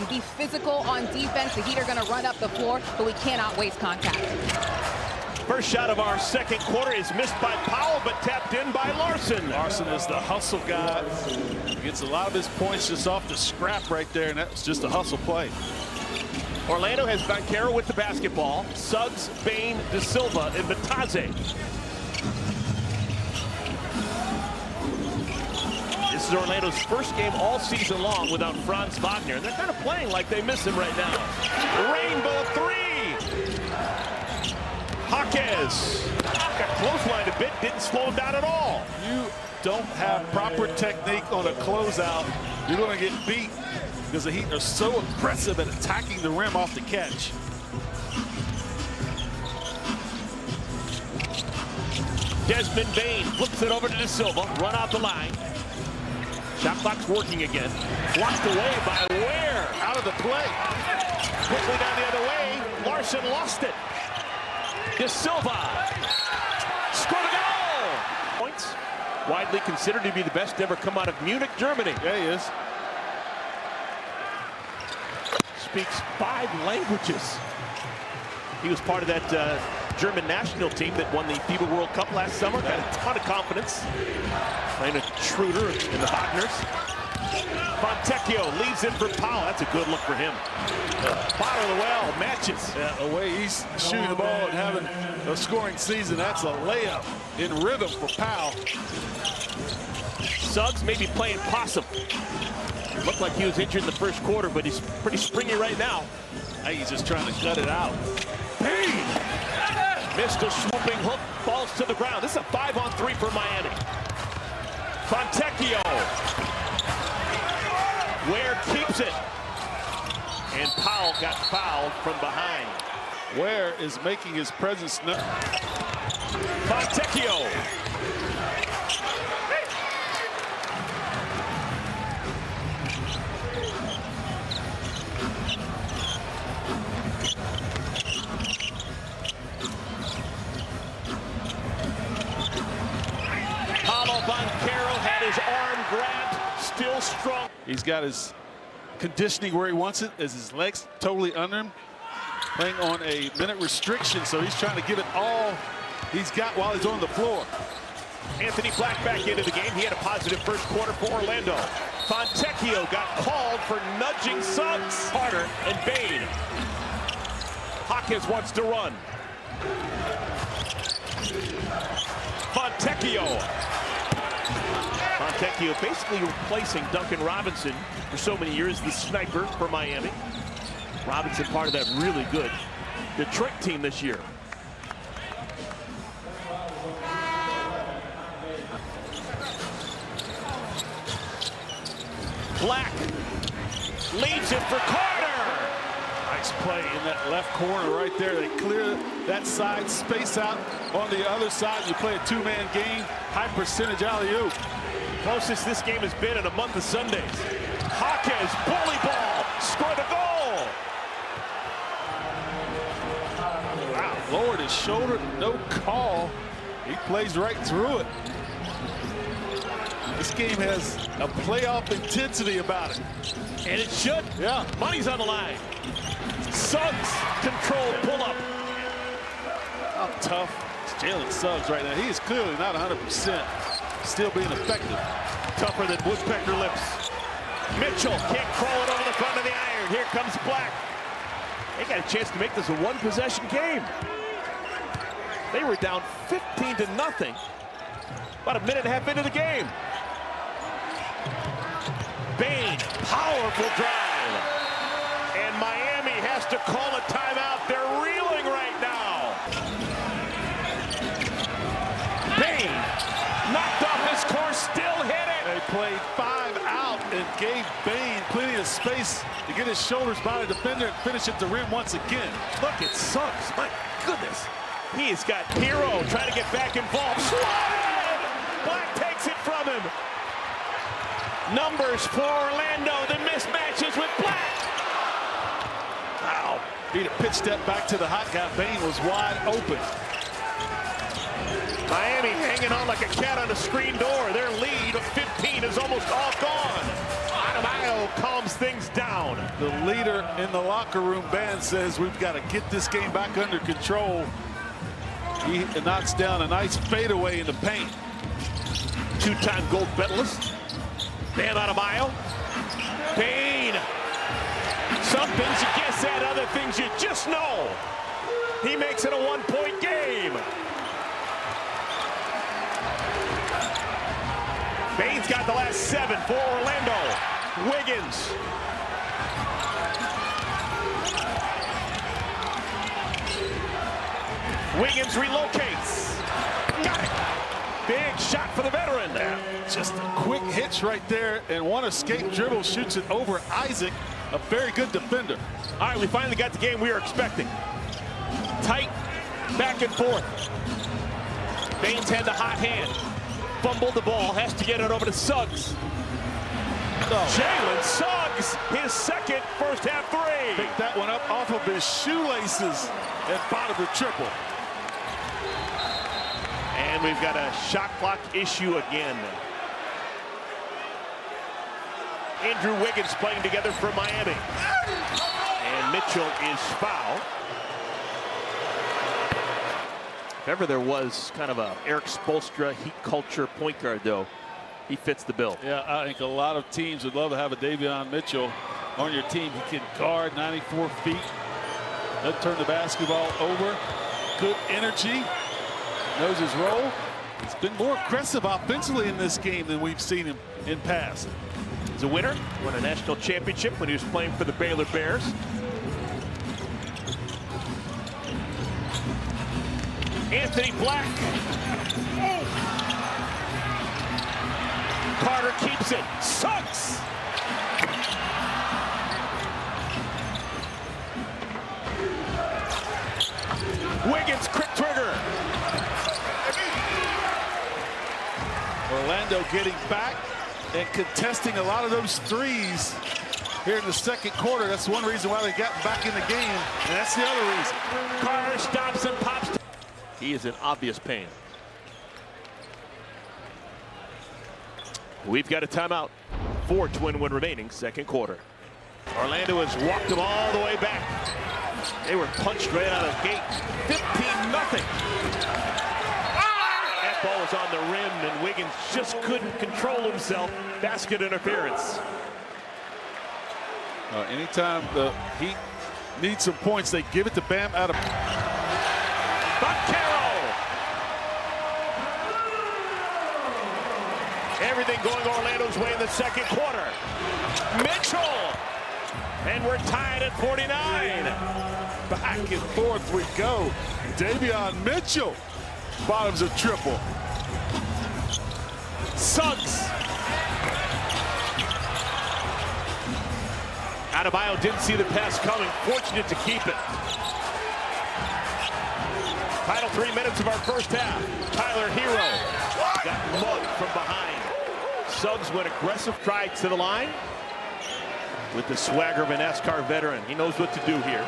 Be physical on defense. The Heat are going to run up the floor, but we cannot waste contact. First shot of our second quarter is missed by Powell, but tapped in by Larson. Larson is the hustle guy. He gets a lot of his points just off the scrap right there, and that was just a hustle play. Orlando has Banchero with the basketball. Suggs, Bane, De Silva, and Bitadze. This is Orlando's first game all season long without Franz Wagner, and they're kind of playing like they miss him right now. Rainbow three! Jaquez got clotheslined a bit, didn't slow him down at all. You don't have proper technique on a closeout, you're going to get beat because the Heat are so aggressive at attacking the rim off the catch. Desmond Bane flips it over to De Silva, run out the line. Shot clock's working again. Blocked away by Ware. Out of the play. Quickly down the other way. Larson lost it. De Silva. Scored a goal. Points. Widely considered to be the best to ever come out of Munich, Germany. Yeah, he is. Speaks 5 languages. He was part of that German national team that won the FIBA World Cup last summer. Got a ton of confidence. Playing a Schroeder in the Wagners. Fontecchio leaves in for Powell. That's a good look for him. Bottom of the well, matches. Yeah, the way he's shooting the ball and having a scoring season, that's a layup in rhythm for Powell. Suggs may be playing possum. Looked like he was injured in the first quarter, but he's pretty springy right now. I think he's just trying to gut it out. Bane! Missed a swooping hook, falls to the ground. This is a 5-on-3 for Miami. Fontecchio. Ware keeps it. And Powell got fouled from behind. Ware is making his presence known. Fontecchio. Banchero had his arm grabbed, still strong. He's got his conditioning where he wants it, as his legs totally under him. Playing on a minute restriction, so he's trying to give it all he's got while he's on the floor. Anthony Black back into the game. He had a positive first quarter for Orlando. Fontecchio got called for nudging Suggs. Carter and Bane. Jaquez wants to run. Fontecchio. Fontecchio basically replacing Duncan Robinson for so many years, the sniper for Miami. Robinson part of that really good Detroit team this year. Black leaves it for Carter. Nice play in that left corner right there. They clear that side, space out on the other side. You play a two-man game, high percentage alley-oop. Closest this game has been in a month of Sundays. Jaquez, bully ball, scored the goal. Wow, lowered his shoulder, no call. He plays right through it. This game has a playoff intensity about it. And it should. Yeah. Money's on the line. Suggs, control pull-up. How tough is Jalen Suggs right now? He is clearly not 100%. Still being effective. Tougher than woodpecker lips. Mitchell can't crawl it over the front of the iron. Here comes Black. They got a chance to make this a one-possession game. They were down 15-0. About a minute and a half into the game. Bane, powerful drive. And Miami has to call a timeout. They're reeling right now. Bane, knocked off his course, still hit it. They played 5 out and gave Bane plenty of space to get his shoulders by the defender and finish at the rim once again. Look, it sucks. My goodness. He's got Hero trying to get back involved. Slide! Black takes it from him. Numbers for Orlando. The mismatches with Black. Wow. Beat a pitch step back to the hot guy. Bane was wide open. Miami hanging on like a cat on a screen door. Their lead of 15 is almost all gone. Adebayo calms things down. The leader in the locker room band says we've got to get this game back under control. He knocks down a nice fadeaway in the paint. Two-time gold medalist. Bam Adebayo. Payne. Some things you can't say, and other things you just know. He makes it a one-point game. Bane's got the last 7 for Orlando. Wiggins. Wiggins relocates. Got it. Big shot for the veteran there. Just a quick hitch right there, and one escape dribble shoots it over Isaac, a very good defender. All right, we finally got the game we were expecting. Tight, back and forth. Baines had the hot hand. Fumbled the ball, has to get it over to Suggs. Jalen Suggs, his second first half three. Picked that one up off of his shoelaces and bottom the triple. And we've got a shot clock issue again. Andrew Wiggins playing together for Miami. And Mitchell is fouled. If ever there was kind of a Eric Spoelstra heat culture point guard, though, he fits the bill. Yeah, I think a lot of teams would love to have a Davion Mitchell on your team. He can guard 94 feet, doesn't turn the basketball over, good energy, knows his role. He's been more aggressive offensively in this game than we've seen him in past. He's a winner, won a national championship when he was playing for the Baylor Bears. Anthony Black. Carter keeps it. Suggs. Wiggins, quick trigger. Orlando getting back and contesting a lot of those threes here in the second quarter. That's one reason why they got back in the game, and that's the other reason. Carter stops and pops. He is in obvious pain. We've got a timeout. 4:21 remaining, second quarter. Orlando has walked them all the way back. They were punched right out of the gate. 15-0. That ball was on the rim, and Wiggins just couldn't control himself. Basket interference. Anytime the Heat need some points, they give it to Bam out of. Everything going Orlando's way in the second quarter. Mitchell. And we're tied at 49. Back and forth we go. Davion Mitchell bottoms a triple. Suggs. Adebayo didn't see the pass coming. Fortunate to keep it. Final 3 minutes of our first half. Tyler Hero got mugged from behind. Suggs went aggressive, tried to the line with the swagger of an NASCAR veteran. He knows what to do here.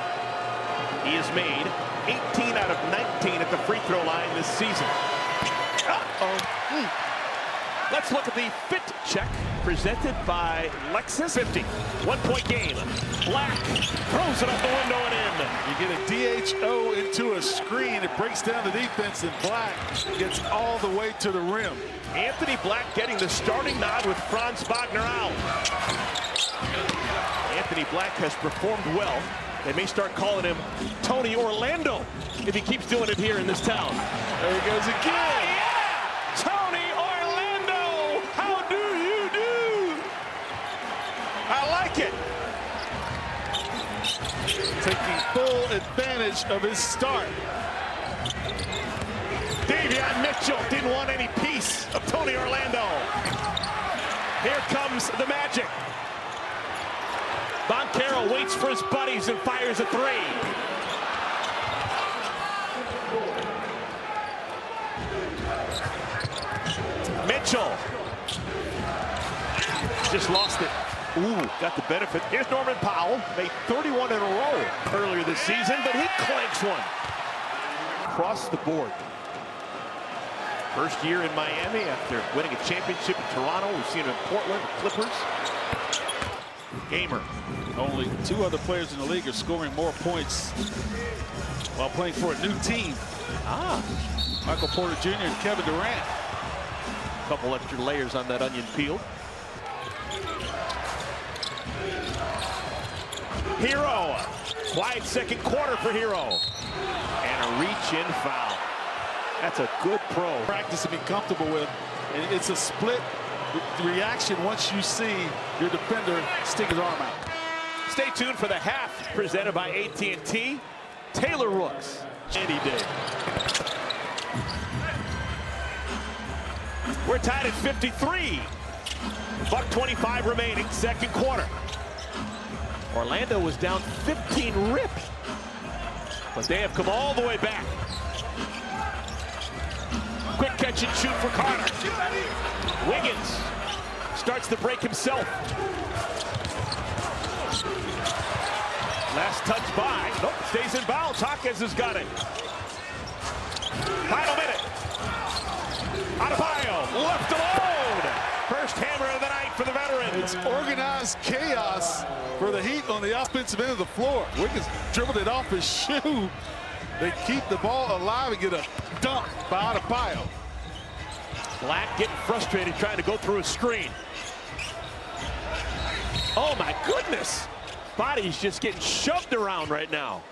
He has made 18 out of 19 at the free throw line this season. Let's look at the fit check presented by Lexus. 50, 1-point game. Black throws it up the window and in. You get a DHO into a screen. It breaks down the defense, and Black gets all the way to the rim. Anthony Black getting the starting nod with Franz Wagner out. Anthony Black has performed well. They may start calling him Tony Orlando if he keeps doing it here in this town. There he goes again. Oh, yeah! Tony Orlando, how do you do? I like it. Taking full advantage of his start. Davion Mitchell didn't want any piece of Tony Orlando. Here comes the magic. Banchero waits for his buddies and fires a three. Mitchell just lost it. Ooh, got the benefit. Here's Norman Powell, made 31 in a row earlier this season, but he clanks one. Across the board. First year in Miami after winning a championship in Toronto. We've seen him in Portland, the Clippers. Gamer. Only 2 other players in the league are scoring more points while playing for a new team. Michael Porter Jr. and Kevin Durant. A couple extra layers on that onion peel. Hero. Quiet second quarter for Hero. And a reach-in foul. That's a good pro. Practice to be comfortable with. And it's a split reaction once you see your defender stick his arm out. Stay tuned for the half presented by AT&T. Taylor Rooks. Andy Day. We're tied at 53. Buck 25 remaining, second quarter. Orlando was down 15 rip. But they have come all the way back. Quick catch and shoot for Carter. Wiggins starts the break himself. Last touch by. Nope, stays in bounds. Hawkins has got it. Final minute. Adebayo left alone. First hammer of the night for the veteran. It's organized chaos for the Heat on the offensive end of the floor. Wiggins dribbled it off his shoe. They keep the ball alive and get a dunk by Adebayo. Black getting frustrated trying to go through a screen. Oh my goodness. Body's just getting shoved around right now.